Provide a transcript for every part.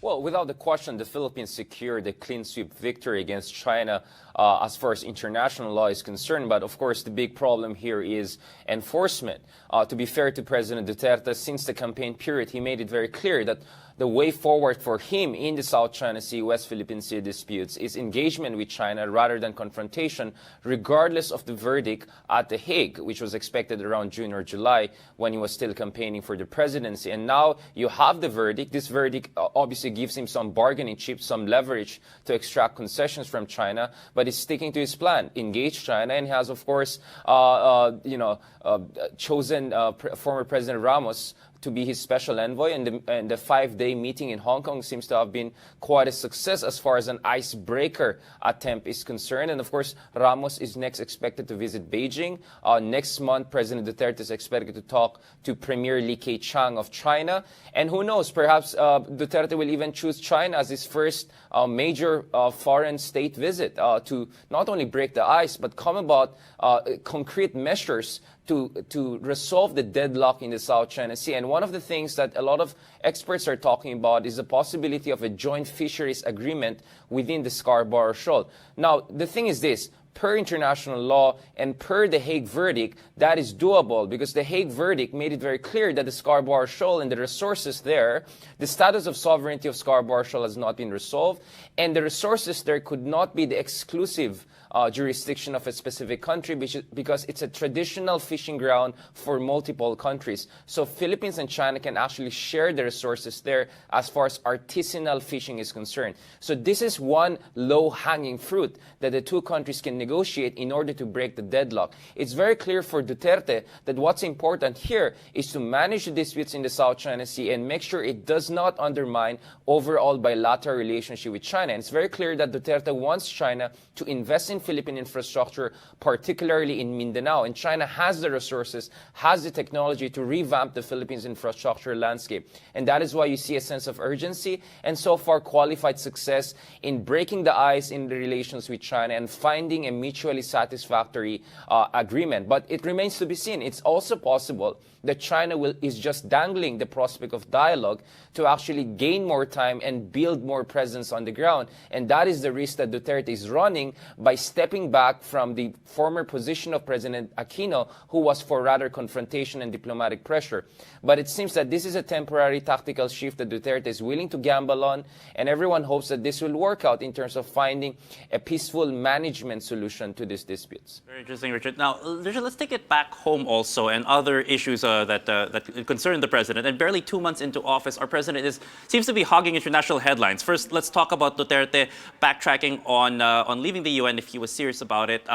Well, without the question, the Philippines secured a clean sweep victory against China as far as international law is concerned. But of course, the big problem here is enforcement. To be fair to President Duterte, since the campaign period, he made it very clear that the way forward for him in the South China Sea, West Philippine Sea disputes is engagement with China rather than confrontation, regardless of the verdict at The Hague, which was expected around June or July when he was still campaigning for the presidency. And now you have the verdict. This verdict obviously gives him some bargaining chips, some leverage to extract concessions from China, but he's sticking to his plan, engage China, and has, of course, chosen former President Ramos to be his special envoy, and the 5-day meeting in Hong Kong seems to have been quite a success as far as an icebreaker attempt is concerned. And of course, Ramos is next expected to visit Beijing. Next month, President Duterte is expected to talk to Premier Li Keqiang of China. And who knows, perhaps Duterte will even choose China as his first major foreign state visit to not only break the ice, but come about concrete measures to resolve the deadlock in the South China Sea. And one of the things that a lot of experts are talking about is the possibility of a joint fisheries agreement within the Scarborough Shoal. Now, the thing is this. Per international law and per the Hague verdict, that is doable because the Hague verdict made it very clear that the Scarborough Shoal and the resources there, the status of sovereignty of Scarborough Shoal has not been resolved, and the resources there could not be the exclusive jurisdiction of a specific country because it's a traditional fishing ground for multiple countries. So Philippines and China can actually share the resources there as far as artisanal fishing is concerned. So this is one low-hanging fruit that the two countries can negotiate in order to break the deadlock. It's very clear for Duterte that what's important here is to manage the disputes in the South China Sea and make sure it does not undermine overall bilateral relationship with China. And it's very clear that Duterte wants China to invest in Philippine infrastructure, particularly in Mindanao. And China has the resources, has the technology to revamp the Philippines infrastructure landscape. And that is why you see a sense of urgency and so far qualified success in breaking the ice in the relations with China and finding a mutually satisfactory agreement. But it remains to be seen. It's also possible that China is just dangling the prospect of dialogue to actually gain more time and build more presence on the ground. And that is the risk that Duterte is running by stepping back from the former position of President Aquino, who was for rather confrontation and diplomatic pressure. But it seems that this is a temporary tactical shift that Duterte is willing to gamble on, and everyone hopes that this will work out in terms of finding a peaceful management solution to these disputes. Very interesting, Richard. Now, Richard, let's take it back home also and other issues that concern the president. And barely 2 months into office, our president seems to be hogging international headlines. First, let's talk about Duterte backtracking on leaving the UN if he was serious about it.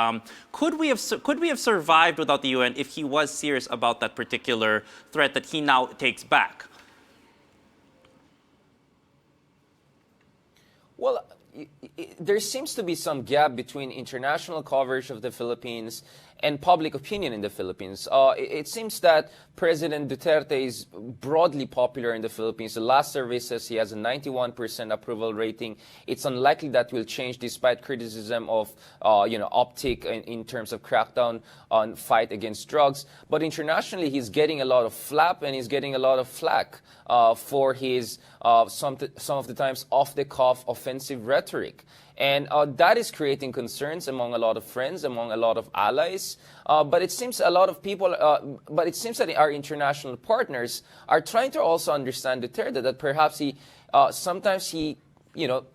Could we have survived without the UN if he was serious about that particular threat that he now takes back? Well, there seems to be some gap between international coverage of the Philippines and public opinion in the Philippines. It seems that President Duterte is broadly popular in the Philippines. The last survey says he has a 91% approval rating. It's unlikely that will change despite criticism of uptick in terms of crackdown on fight against drugs. But internationally, he's getting a lot of flap and he's getting a lot of flack for his some of the times off-the-cuff offensive rhetoric. And that is creating concerns among a lot of friends, among a lot of allies. But it seems a lot of people, but it seems that our international partners are trying to also understand Duterte, that perhaps sometimes he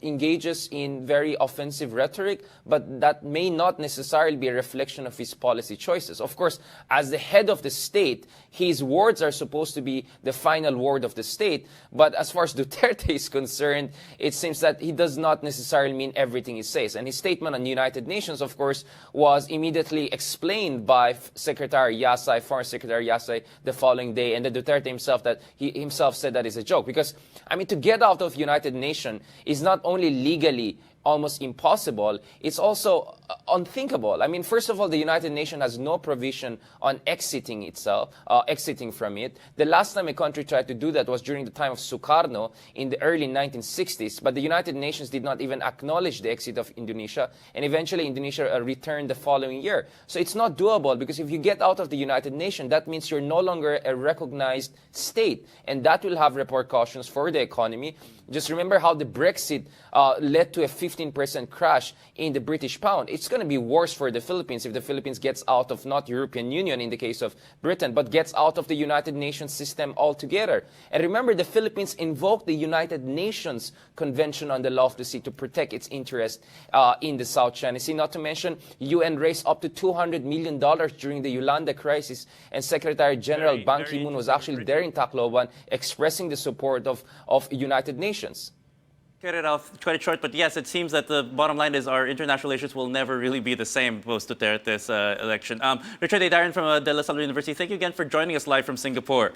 engages in very offensive rhetoric, but that may not necessarily be a reflection of his policy choices. Of course, as the head of the state, his words are supposed to be the final word of the state. But as far as Duterte is concerned, it seems that he does not necessarily mean everything he says. And his statement on the United Nations, of course, was immediately explained by Foreign Secretary Yasay, the following day. And the Duterte himself said that is a joke. Because, to get out of United Nations is not only legally almost impossible, it's also unthinkable. I mean, first of all, the United Nations has no provision on exiting from it. The last time a country tried to do that was during the time of Sukarno in the early 1960s, but the United Nations did not even acknowledge the exit of Indonesia, and eventually Indonesia returned the following year. So it's not doable, because if you get out of the United Nations, that means you're no longer a recognized state, and that will have repercussions for the economy. Just remember how the Brexit led to a 15% crash in the British pound. It's going to be worse for the Philippines if the Philippines gets out of not European Union in the case of Britain, but gets out of the United Nations system altogether. And remember, the Philippines invoked the United Nations Convention on the Law of the Sea to protect its interest in the South China Sea. Not to mention, UN raised up to $200 million during the Yolanda crisis, and Secretary General Ban Ki-moon was actually there in Tacloban expressing the support of United Nations. Get it off quite short, but yes, it seems that the bottom line is our international relations will never really be the same post Duterte's election. Richard Heydarian from De La Salle University, thank you again for joining us live from Singapore.